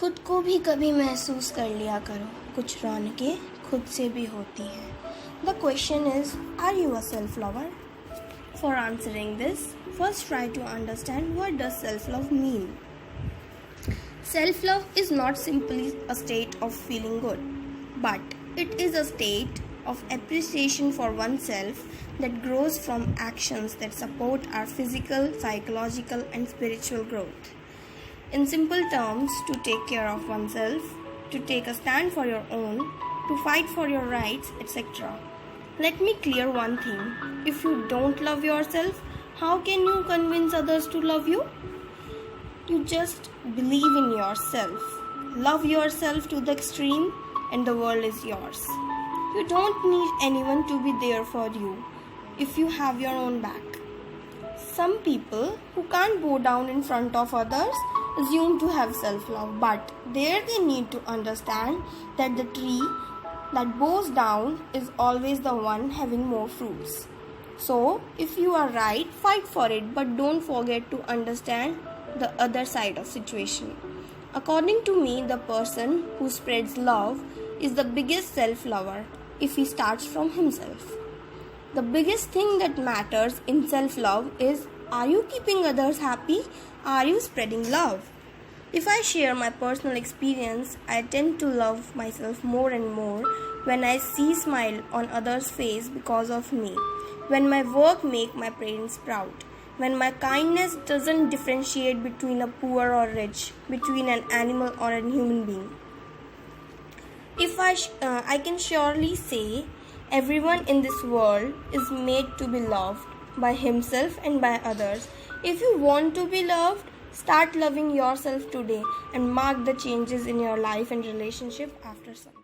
खुद को भी कभी महसूस कर लिया करो, कुछ रौनकें खुद से भी होती हैं. The question is, are you a self-lover? For answering this, first try to understand what does self-love mean. Self-love is not simply a state of feeling good, but it is a state of appreciation for oneself that grows from actions that support our physical, psychological, and spiritual growth. In simple terms, to take care of oneself, to take a stand for your own, to fight for your rights, etc. Let me clear one thing. If you don't love yourself, how can you convince others to love you? You just believe in yourself. Love yourself to the extreme and the world is yours. You don't need anyone to be there for you if you have your own back. Some people who can't bow down in front of others assume to have self-love, but there they need to understand that the tree that bows down is always the one having more fruits. So, if you are right, fight for it, but don't forget to understand the other side of situation. According to me, the person who spreads love is the biggest self-lover if he starts from himself. The biggest thing that matters in self-love is, are you keeping others happy? Are you spreading love? If I share my personal experience, I tend to love myself more and more when I see smile on others' face because of me, when my work make my parents proud, when my kindness doesn't differentiate between a poor or rich, between an animal or a human being. I can surely say everyone in this world is made to be loved by himself and by others. If you want to be loved, start loving yourself today and mark the changes in your life and relationship after some.